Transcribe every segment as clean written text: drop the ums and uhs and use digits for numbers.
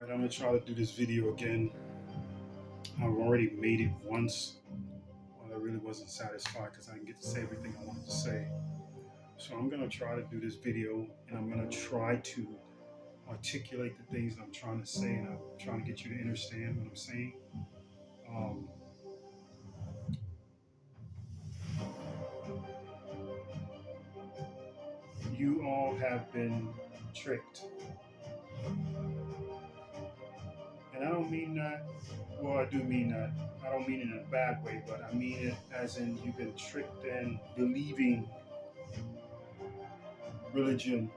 I'm gonna try to do this video again. I've already made it once, but I really wasn't satisfied because I didn't get to say everything I wanted to say. So I'm gonna try to do this video, and I'm gonna try to articulate the things that I'm trying to say, and I'm trying to get you to understand what I'm saying. Um, you all have been tricked, and I don't mean that. Well, I do mean that. I don't mean it in a bad way, but I mean it as in you've been tricked in believing religion.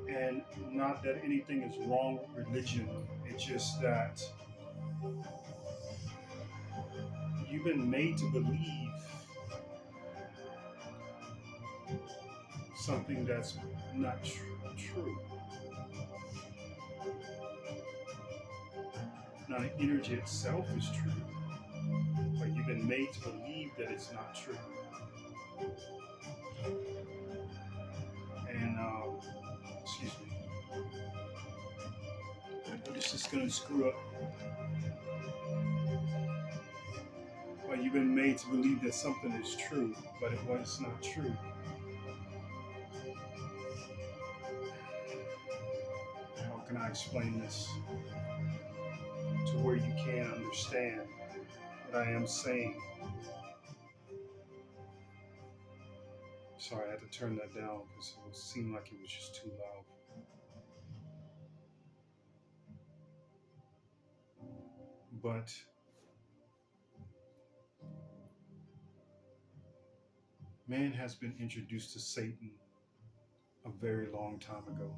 And not that anything is wrong with religion, it's just that you've been made to believe something that's not true. Now, the energy itself is true, but you've been made to believe that it's not true. And, excuse me, this is going to screw up. But you've been made to believe that something is true, but it was not true. How can I explain this to where you can understand what I am saying? Sorry, I had to turn that down because it seemed like it was just too loud. But man has been introduced to Satan a very long time ago.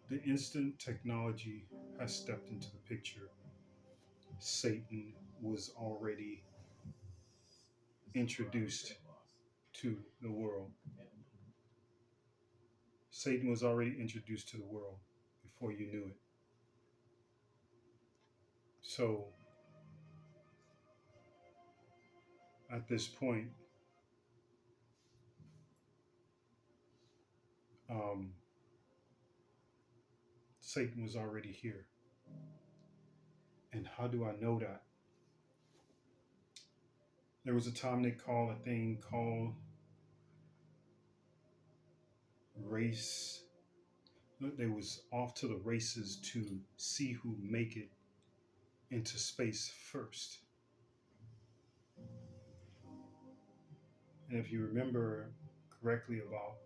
The instant technology has stepped into the picture, Satan was already introduced to the world. Satan was already introduced to the world before you knew it. So at this point, um, Satan was already here. And how do I know that? There was a time they called a thing called race. They was off to the races to see who make it into space first. And if you remember correctly about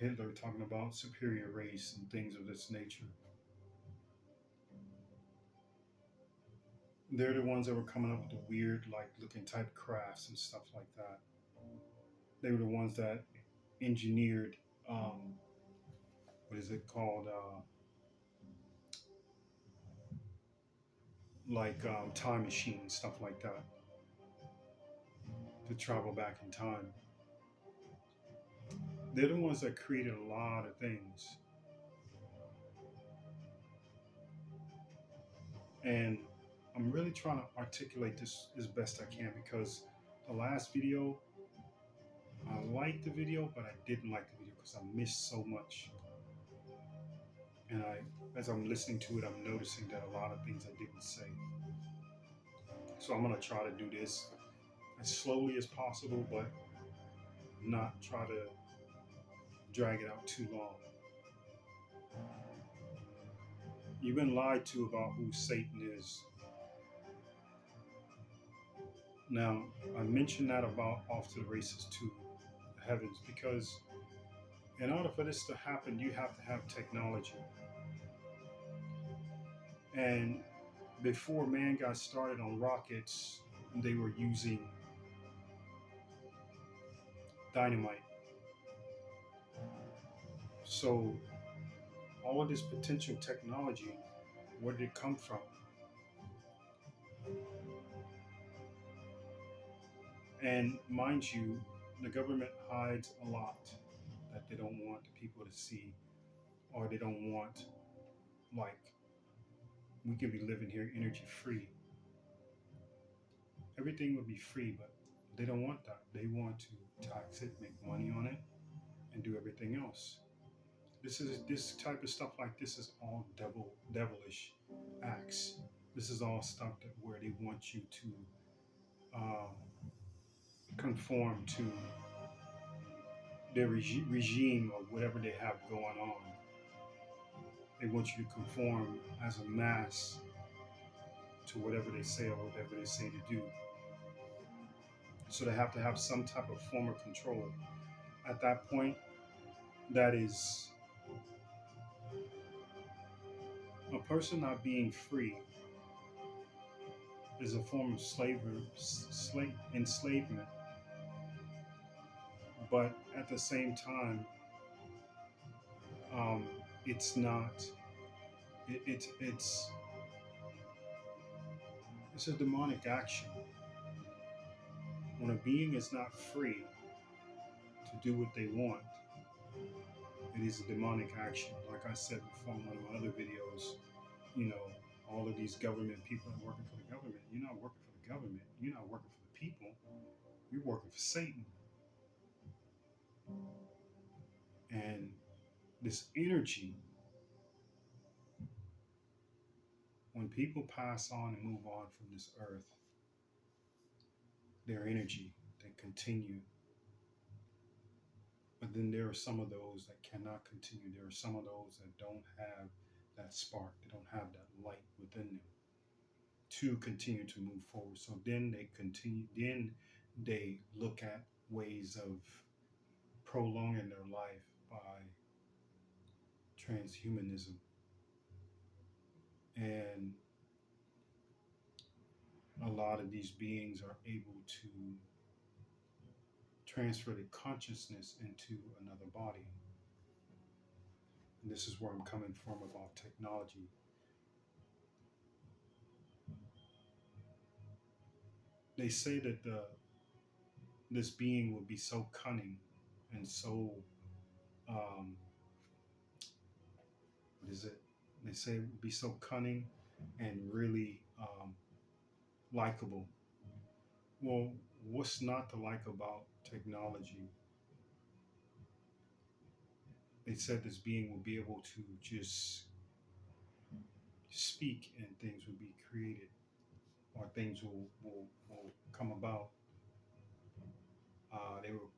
Hitler talking about superior race and things of this nature, they're the ones that were coming up with the weird, like looking type crafts and stuff like that. They were the ones that engineered, what is it called, like time machines, stuff like that, to travel back in time. They're the ones that created a lot of things. And I'm really trying to articulate this as best I can because the last video, I liked the video, but I didn't like the video because I missed so much. And as I'm listening to it, I'm noticing that a lot of things I didn't say. So I'm gonna try to do this as slowly as possible, but not try to drag it out too long. You've been lied to about who Satan is. Now, I mentioned that about off to the races to the heavens because in order for this to happen, you have to have technology. And before man got started on rockets, they were using dynamite. So all of this potential technology, where did it come from? And mind you, the government hides a lot that they don't want people to see, or they don't want, like, we could be living here energy free. Everything would be free, but they don't want that. They want to tax it, make money on it, everything else. This type of stuff like this is all devilish acts. This is all stuff that where they want you to uh, conform to their regime or whatever they have going on. They want you to conform as a mass to whatever they say or whatever they say to do. So they have to have some type of form of control. At that point, that is a person not being free is a form of slavery, enslavement. But at the same time, um, it's not. It's a demonic action. When a being is not free to do what they want, it is a demonic action. Like I said before in one of my other videos, you know, all of these government people are working for the government. You're not working for the government. You're not working for the people. You're working for Satan. And this energy, when people pass on and move on from this earth, their energy, they continue. But then there are some of those that cannot continue. There are some of those that don't have that spark. They don't have that light within them to continue to move forward. So then they continue, then they look at ways of prolonging their life by transhumanism. And a lot of these beings are able to transfer the consciousness into another body. And this is where I'm coming from about technology. They say that this being will be so cunning and so what is it? They say it would be so cunning and really likable. Well, what's not to like about technology? They said this being will be able to just speak and things will be created or things will come about. They will,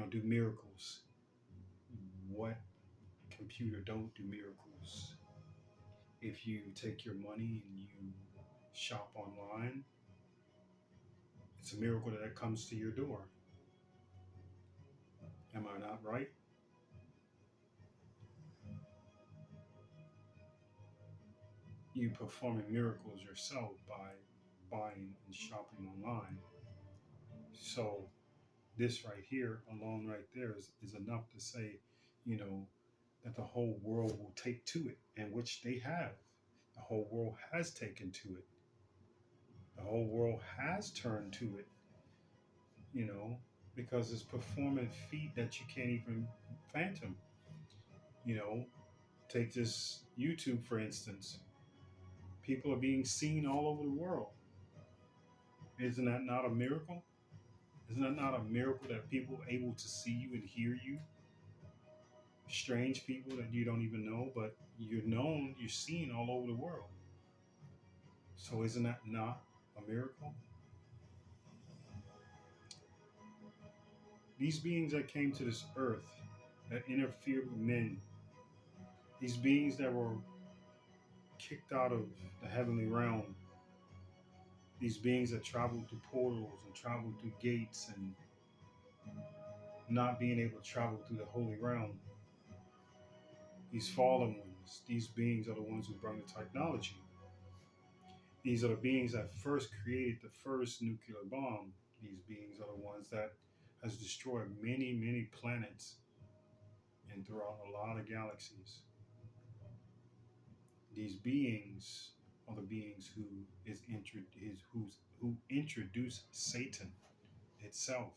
do miracles. What computer don't do miracles? If you take your money and you shop online, it's a miracle that it comes to your door. Am I not right? You performing miracles yourself by buying and shopping online. So this right here, alone right there, is enough to say, that the whole world will take to it, and which they have. The whole world has taken to it. The whole world has turned to it, because it's performing feat that you can't even phantom. You know, take this YouTube, for instance. People are being seen all over the world. Isn't that not a miracle? Isn't that not a miracle that people are able to see you and hear you? Strange people that you don't even know, but you're seen all over the world. So isn't that not a miracle? These beings that came to this earth that interfered with men, these beings that were kicked out of the heavenly realm, these beings that traveled through portals and traveled through gates and not being able to travel through the holy realm, these fallen ones, these beings are the ones who brought the technology. These are the beings that first created the first nuclear bomb. These beings are the ones that has destroyed many, many planets and throughout a lot of galaxies. These beings are the beings who introduced Satan itself.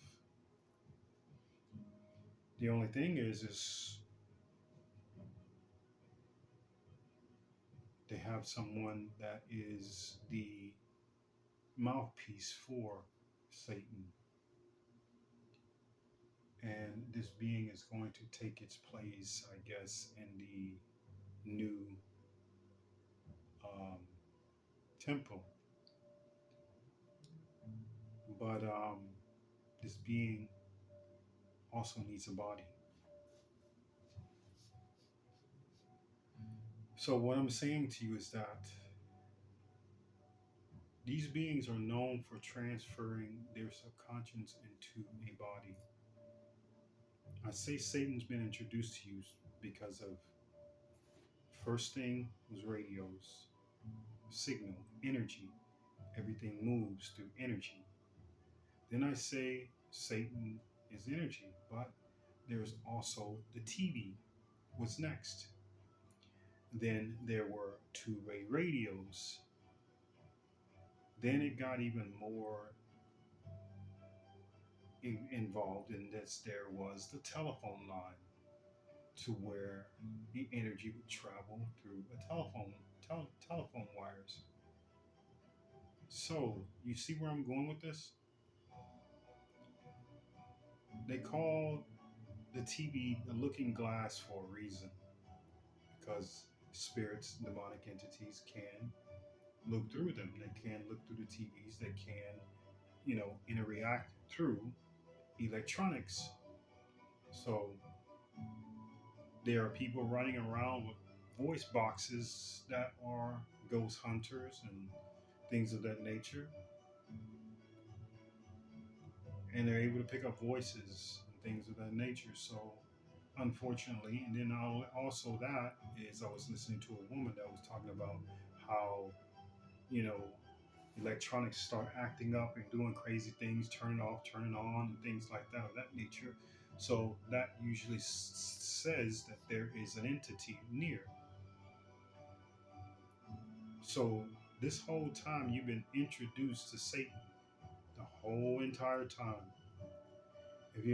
The only thing is they have someone that is the mouthpiece for Satan. and this being is going to take its place, I guess, in the new um, temple. But this being also needs a body. So, what I'm saying to you is that these beings are known for transferring their subconscious into a body. I say Satan's been introduced to you because of first thing was radios, signal, energy. Everything moves through energy. Then I say Satan is energy, but there's also the TV. What's next? Then there were two-way radios. Then it got even more involved in this. There was the telephone line to where the energy would travel through a telephone wires. So you see where I'm going with this? They call the TV the looking glass for a reason because spirits, demonic entities can look through them. They can look through the TVs. They can, interact through electronics. So there are people running around with voice boxes that are ghost hunters and things of that nature. And they're able to pick up voices and things of that nature. So, unfortunately, and then also that is I was listening to a woman that was talking about how, you know, electronics start acting up and doing crazy things, turning off, turning on, and things like that of that nature. So that usually says that there is an entity near. So this whole time you've been introduced to Satan the whole entire time. If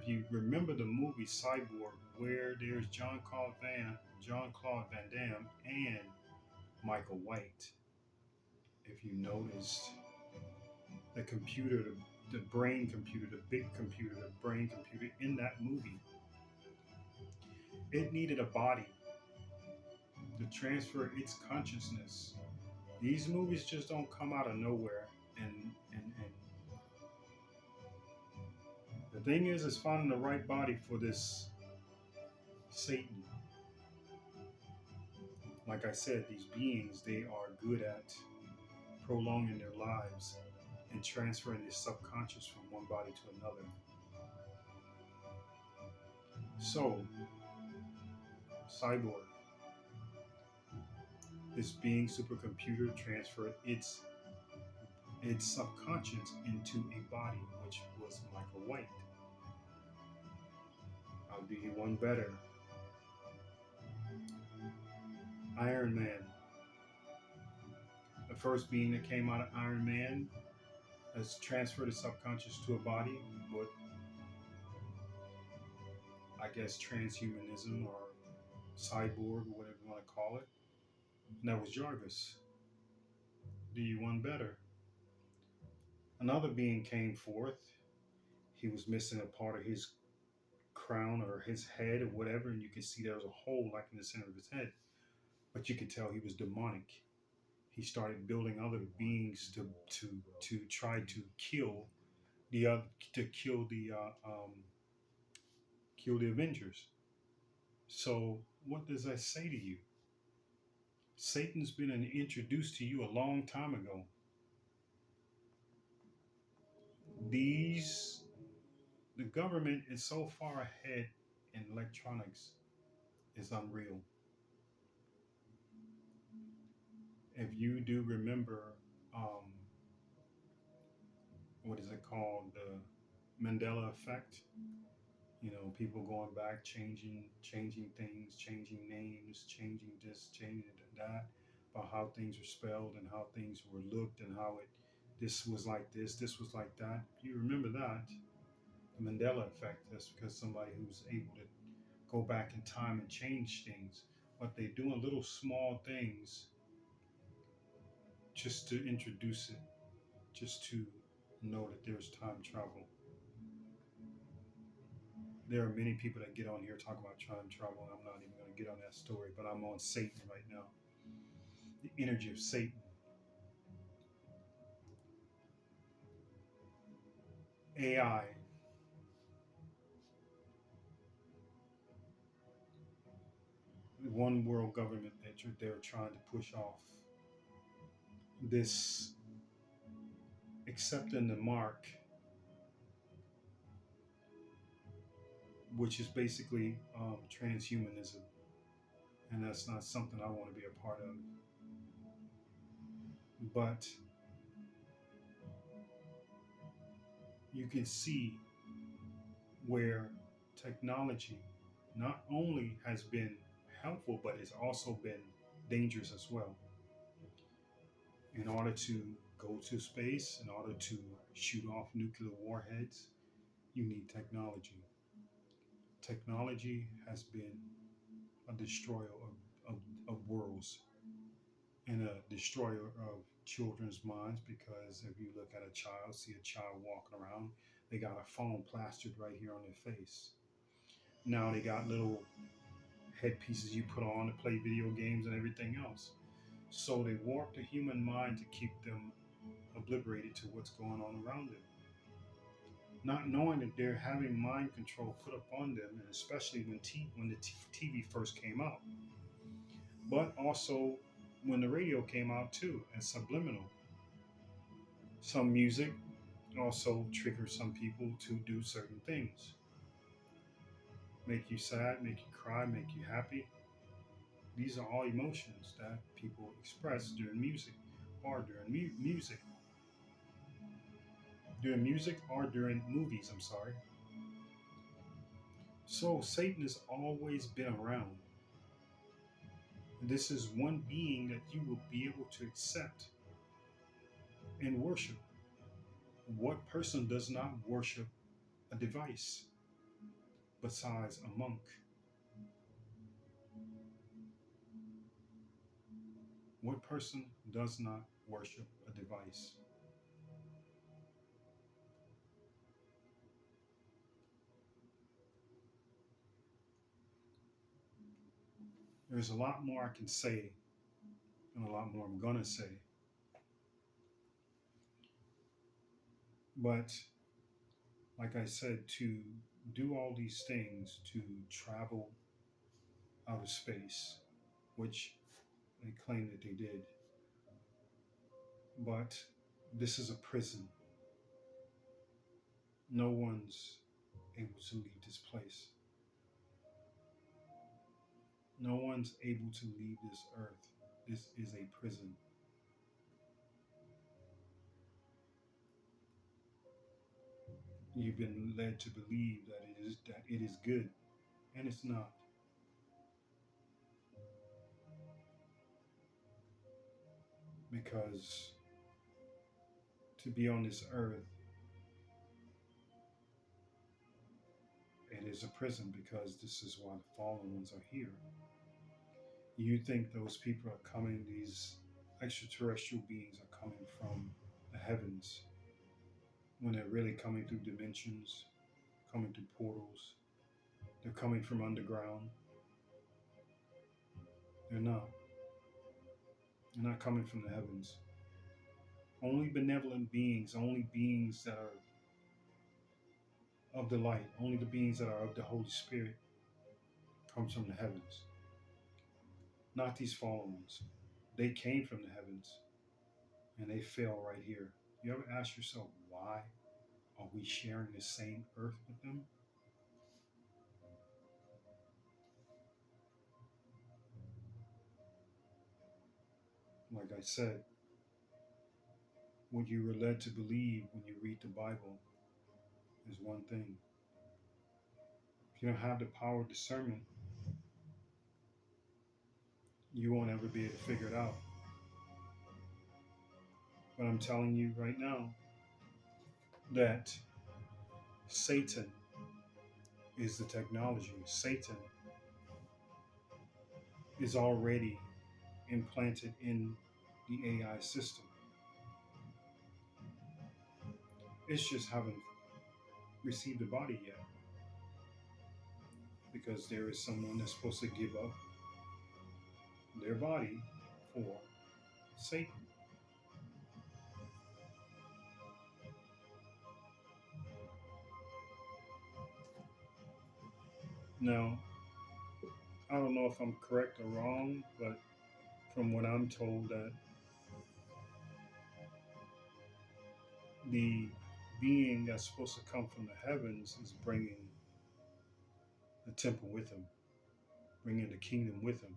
you remember the movie Cyborg, where there's John Claude Van Damme, and Michael White, if you noticed the computer, the brain computer, the big computer, the brain computer in that movie, it needed a body to transfer its consciousness. These movies just don't come out of nowhere, and the thing is finding the right body for this Satan. Like I said, these beings, they are good at prolonging their lives and transferring their subconscious from one body to another. So, Cyborg, this being supercomputer transferred its subconscious into a body, which was Michael White. I'll do you one better. Iron Man. The first being that came out of Iron Man has transferred its subconscious to a body, what I guess transhumanism or cyborg or whatever you want to call it. And that was Jarvis. Do you one better? Another being came forth. He was missing a part of his crown or his head or whatever, and you could see there was a hole like in the center of his head. But you could tell he was demonic. He started building other beings to try to kill the to kill the Avengers. So what does that say to you? Satan's been introduced to you a long time ago. The government is so far ahead in electronics, it's unreal. If you do remember, um, what is it called, the Mandela effect? People going back, changing things, changing names, changing this, changing that, about how things were spelled and how things were looked and how this was like this was like that. If you remember that, the Mandela effect, that's because somebody who's able to go back in time and change things, but they doing little small things just to introduce it, just to know that there's time travel. There are many people that get on here talking about time travel, and I'm not even going to get on that story, but I'm on Satan right now. The energy of Satan. AI, one world government that they're trying to push off. This accepting the mark, which is basically transhumanism, and that's not something I want to be a part of. But you can see where technology not only has been helpful, but it's also been dangerous as well. In order to go to space, in order to shoot off nuclear warheads, you need technology. Technology has been a destroyer of worlds and a destroyer of children's minds, because if you look at a child, see a child walking around, they got a phone plastered right here on their face. Now they got little headpieces you put on to play video games and everything else. So they warp the human mind to keep them obliterated to what's going on around them, not knowing that they're having mind control put upon them, and especially when the TV first came out, but also when the radio came out too, and subliminal. Some music also triggers some people to do certain things, make you sad, make you cry, make you happy. These are all emotions that people express during music or during music or during movies. I'm sorry. So Satan has always been around. This is one being that you will be able to accept and worship. What person does not worship a device besides a monk? What person does not worship a device? There's a lot more I can say, and a lot more I'm going to say. But like I said, to do all these things, to travel out of space, which they claim that they did, but this is a prison. No one's able to leave this place. No one's able to leave this earth. This is a prison. You've been led to believe that it is good, and it's not. Because to be on this earth, it is a prison, because this is why the fallen ones are here. You think those people are coming, these extraterrestrial beings are coming from the heavens, when they're really coming through dimensions, coming through portals. They're coming from underground. They're not. They're not coming from the heavens. Only benevolent beings, only beings that are of the light, only the beings that are of the Holy Spirit comes from the heavens. Not these fallen ones. They came from the heavens and they fell right here. You ever ask yourself, why are we sharing the same earth with them? Like I said, what you were led to believe when you read the Bible is one thing. If you don't have the power of discernment, you won't ever be able to figure it out. But I'm telling you right now that Satan is the technology. Satan is already implanted in the AI system. It's just haven't received a body yet. because there is someone that's supposed to give up their body for Satan. Now, I don't know if I'm correct or wrong, but from what I'm told, that the being that's supposed to come from the heavens is bringing the temple with him, bringing the kingdom with him,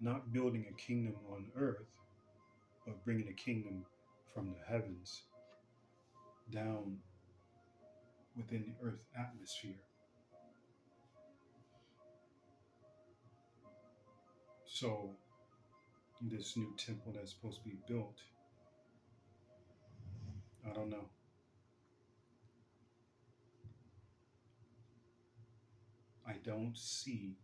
not building a kingdom on earth, but bringing a kingdom from the heavens down within the earth atmosphere. So, this new temple that's supposed to be built, I don't know. I don't see,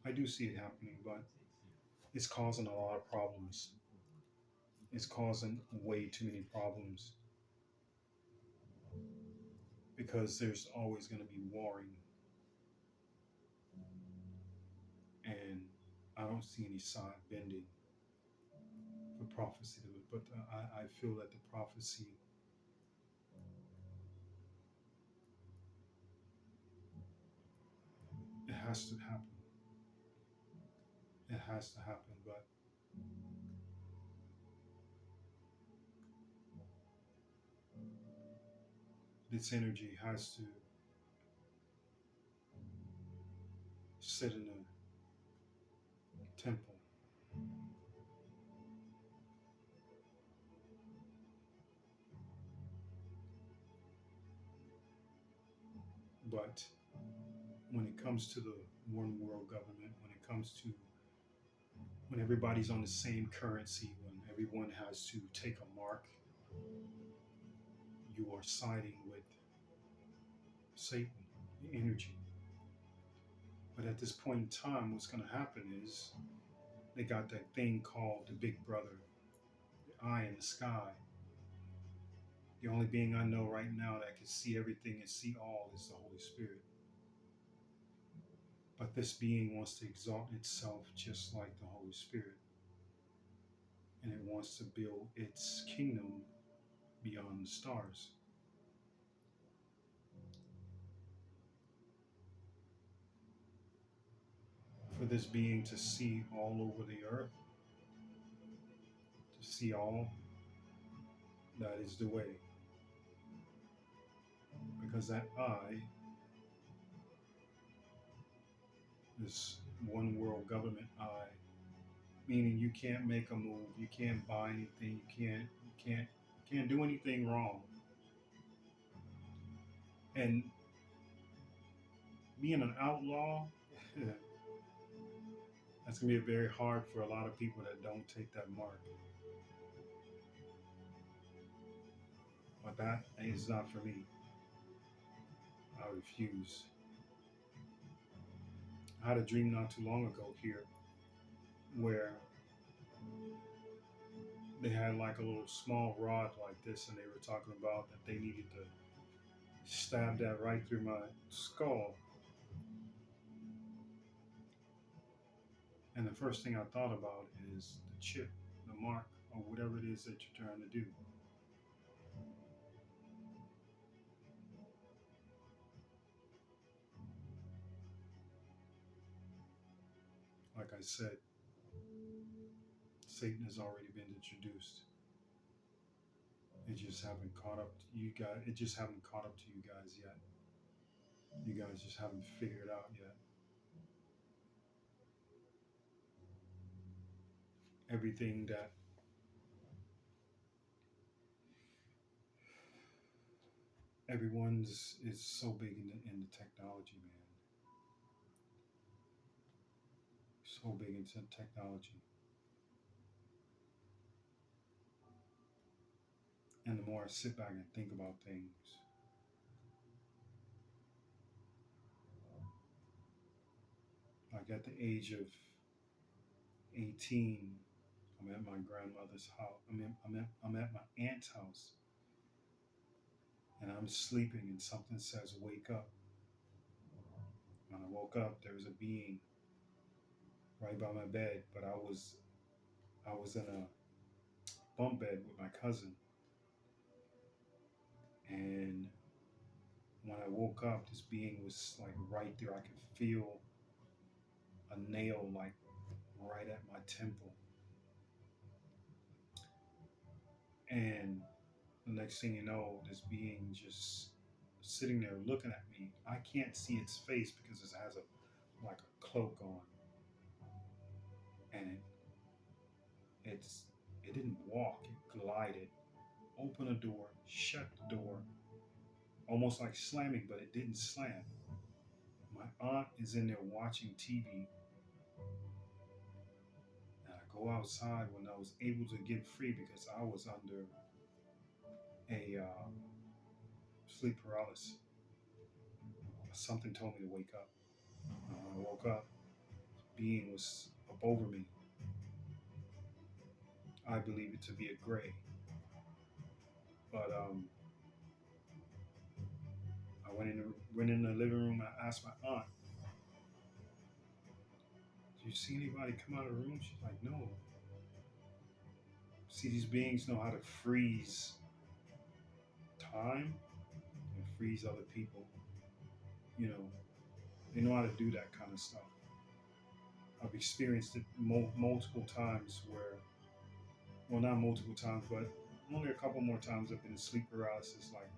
I do see it happening, but it's causing a lot of problems. It's causing way too many problems because there's always going to be warring, and I don't see any side bending for prophecy. But I feel that the prophecy, it has to happen. It has to happen, but this energy has to sit in a temple. But when it comes to the one world government, when it comes to when everybody's on the same currency, when everyone has to take a mark, you are siding with Satan, the energy. But at this point in time, what's going to happen is they got that thing called the Big Brother, the eye in the sky. The only being I know right now that can see everything and see all is the Holy Spirit. But this being wants to exalt itself just like the Holy Spirit. And it wants to build its kingdom beyond the stars. For this being to see all over the earth, to see all, that is the way. Because that eye, this one world government eye, meaning you can't make a move, you can't buy anything, you can't do anything wrong. And being an outlaw, that's gonna be very hard for a lot of people that don't take that mark. But that is not for me. I refuse. I had a dream not too long ago here where they had like a little small rod like this, and they were talking about that they needed to stab that right through my skull. And the first thing I thought about is the chip, the mark, or whatever it is that you're trying to do. Like I said, Satan has already been introduced. It just haven't caught up to you guys. It just haven't caught up to you guys yet. You guys just haven't figured out yet. Everything that everyone's is so big in the technology, man. So big into technology. And the more I sit back and think about things, like at the age of 18, I'm at my grandmother's house. I'm at my aunt's house, and I'm sleeping, and something says, "Wake up." When I woke up, there was a being right by my bed, but I was in a bunk bed with my cousin, and when I woke up, this being was like right there. I could feel a nail like right at my temple, and the next thing you know, this being just sitting there looking at me. I can't see its face because it has a like a cloak on, and it's it didn't walk. It glided, opened a door, shut the door, almost like slamming, but it didn't slam. My aunt is in there watching TV, and I go outside when I was able to get free because I was under a sleep paralysis. Something told me to wake up. When I woke up, the being was up over me. I believe it to be a gray, but I went in the living room. And I asked my aunt, "Do you see anybody come out of the room?" She's like, "No." See, these beings know how to freeze time and freeze other people. You know, they know how to do that kind of stuff. I've experienced it multiple times where, well, not multiple times, but only a couple more times I've been in sleep paralysis, like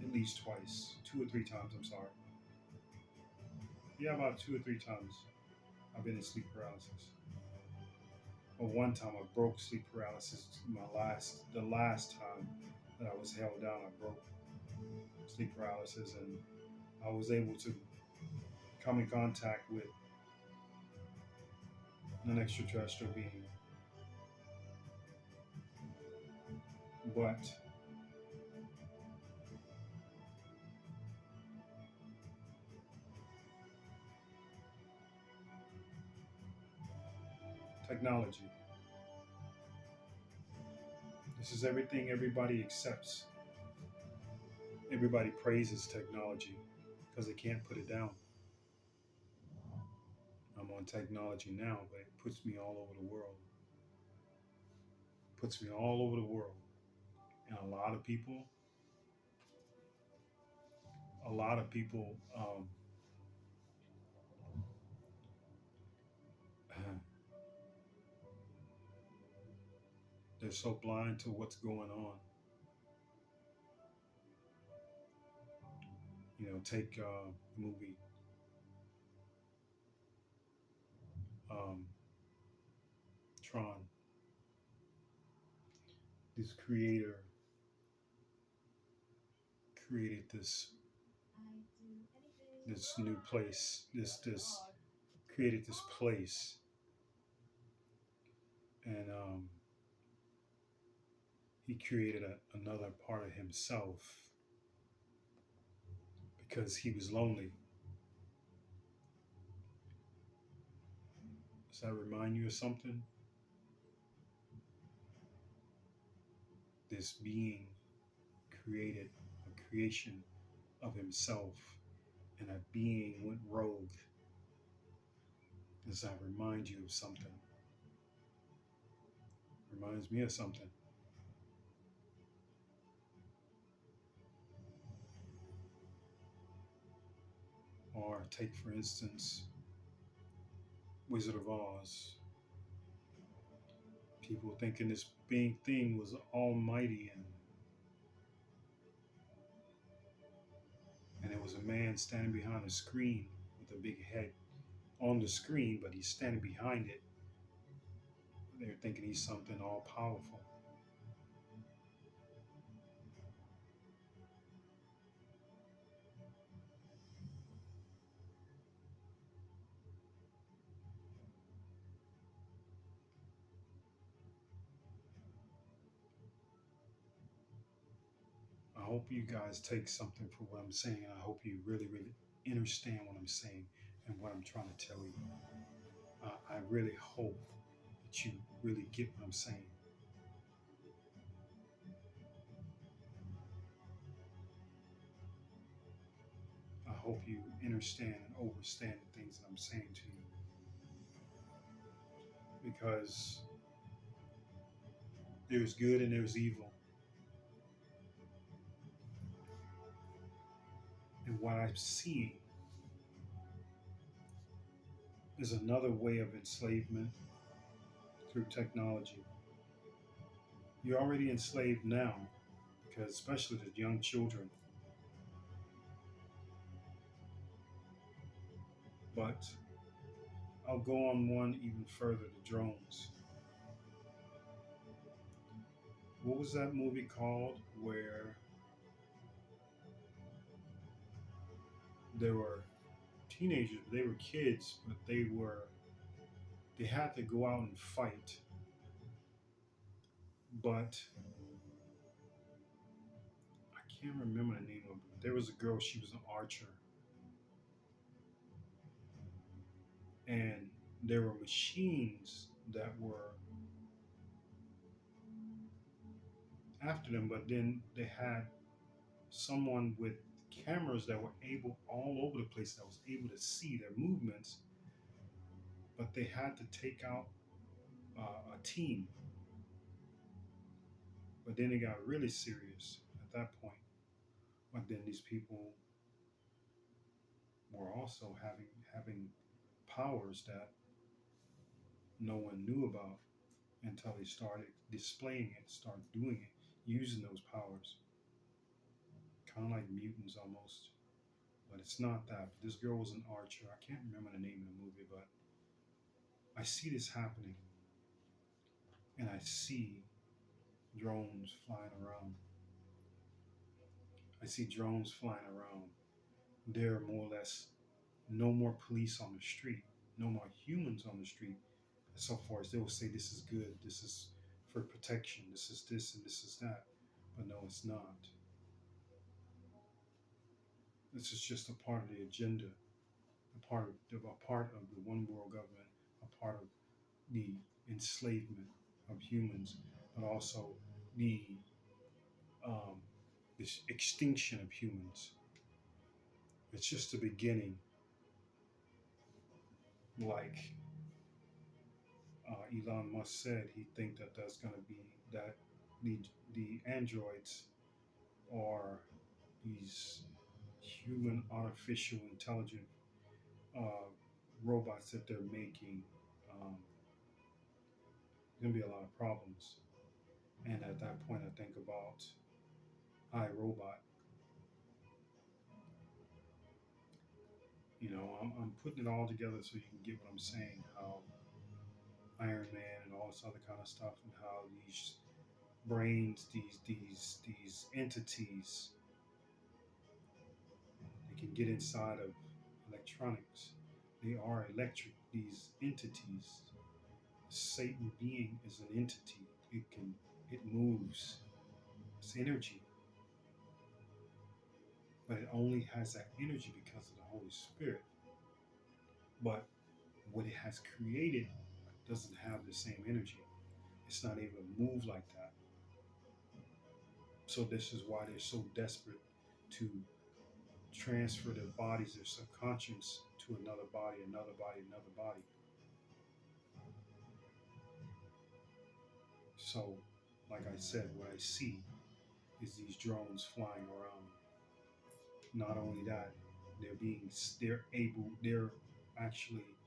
at least twice, 2 or 3 times, I'm sorry. Yeah, about 2 or 3 times I've been in sleep paralysis. But one time I broke sleep paralysis. The last time that I was held down, I broke sleep paralysis, and I was able to come in contact with an extraterrestrial being. But technology, this is everything everybody accepts. Everybody praises technology because they can't put it down. I'm on technology now, but it puts me all over the world. Puts me all over the world. And a lot of people, they're so blind to what's going on. Take the movie um, Tron. This creator created this new place. This created this place, and he created another part of himself because he was lonely. Does that remind you of something? This being created a creation of himself, and that being went rogue. Does that remind you of something? Reminds me of something. Or take, for instance, Wizard of Oz. People thinking this being thing was almighty, and it was a man standing behind a screen with a big head on the screen, but he's standing behind it. They're thinking he's something all powerful. I hope you guys take something from what I'm saying. I hope you really, really understand what I'm saying and what I'm trying to tell you. I really hope that you really get what I'm saying. hope you understand and overstand the things that I'm saying to you, because there's good and there's evil. And what I'm seeing is another way of enslavement through technology. You're already enslaved now, because especially the young children, but I'll go on one even further, the drones. What was that movie called where there were teenagers, they were kids, but they had to go out and fight, but I can't remember the name of it. There was a girl, she was an archer, and there were machines that were after them, but then they had someone with cameras that were able all over the place that was able to see their movements, but they had to take out a team. But then it got really serious at that point. But then these people were also having powers that no one knew about until they started displaying it, started doing it, using those powers. Kind of like mutants almost. But it's not that. But this girl was an archer. I can't remember the name of the movie, but I see this happening. And I see drones flying around. I see drones flying around. There are more or less no more police on the street, no more humans on the street. So far as they will say this is good, this is for protection, this is this and this is that. But no, it's not. This is just a part of the agenda, a part of the one world government, a part of the enslavement of humans, but also the um, this extinction of humans. It's just the beginning. Like Elon Musk said, he think that that's going to be that the the androids are these human artificial intelligent uh, robots that they're making. Um, going to be a lot of problems. And at that point, I think about iRobot. I'm putting it all together so you can get what I'm saying. How Iron Man and all this other kind of stuff, and how these brains, these entities, they can get inside of electronics. They are electric. These entities. Satan being is an entity. It moves. It's energy, but it only has that energy because of the Holy Spirit. But what it has created doesn't have the same energy. It's not able to move like that. So this is why they're so desperate to transfer their bodies, their subconscious, to another body, another body, another body. So, like I said, what I see is these drones flying around. Not only that, they're actually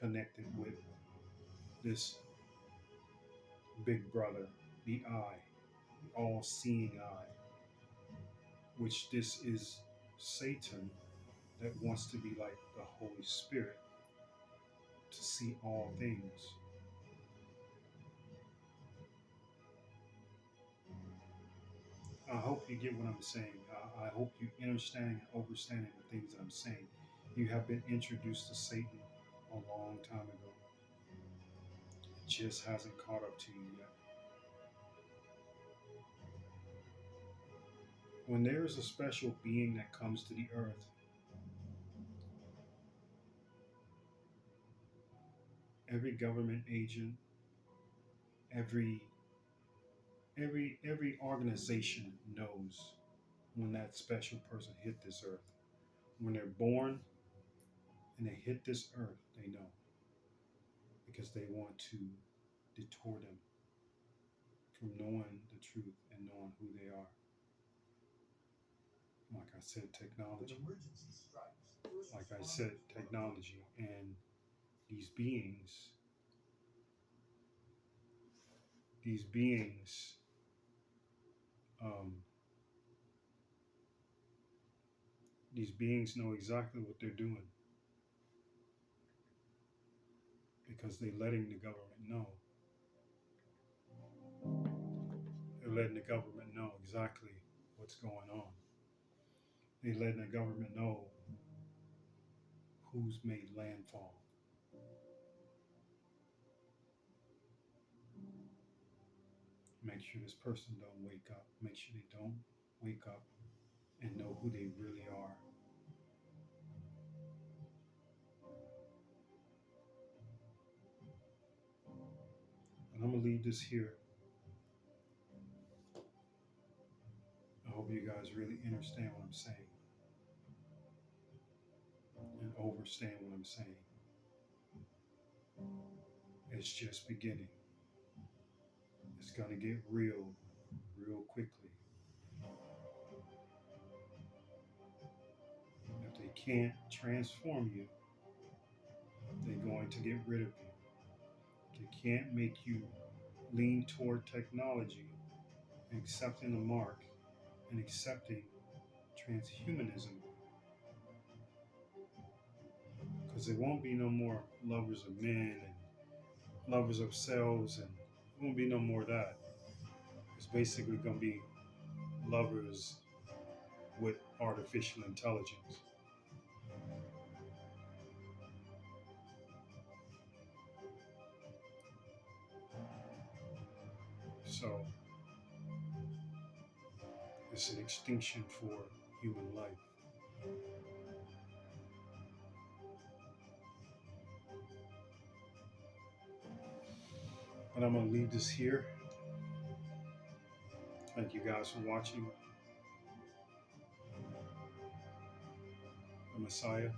connected with this big brother, the eye, the all-seeing eye, which this is Satan that wants to be like the Holy Spirit, to see all things. I hope you get what I'm saying. I hope you understanding and understanding the things that I'm saying. You have been introduced to Satan a long time ago. It just hasn't caught up to you yet. When there is a special being that comes to the earth, every government agent, every every organization knows when that special person hit this earth. When they're born and they hit this earth, they know because they want to detour them from knowing the truth and knowing who they are. Like I said, technology. Like I said, technology and these beings, these beings, um, these beings know exactly what they're doing because they're letting the government know. They're letting the government know exactly what's going on. They're letting the government know who's made landfall. Make sure this person don't wake up. Make sure they don't wake up and know who they really are. And I'm gonna leave this here. I hope you guys really understand what I'm saying and understand what I'm saying. It's just beginning. It's gonna get real, real quickly. If they can't transform you, they're going to get rid of you. They can't make you lean toward technology and accepting the mark and accepting transhumanism, because there won't be no more lovers of men and lovers of selves, and there won't be no more of that. It's basically going to be lovers with artificial intelligence. So it's an extinction for human life. But I'm going to leave this here. Thank you guys for watching. The Messiah.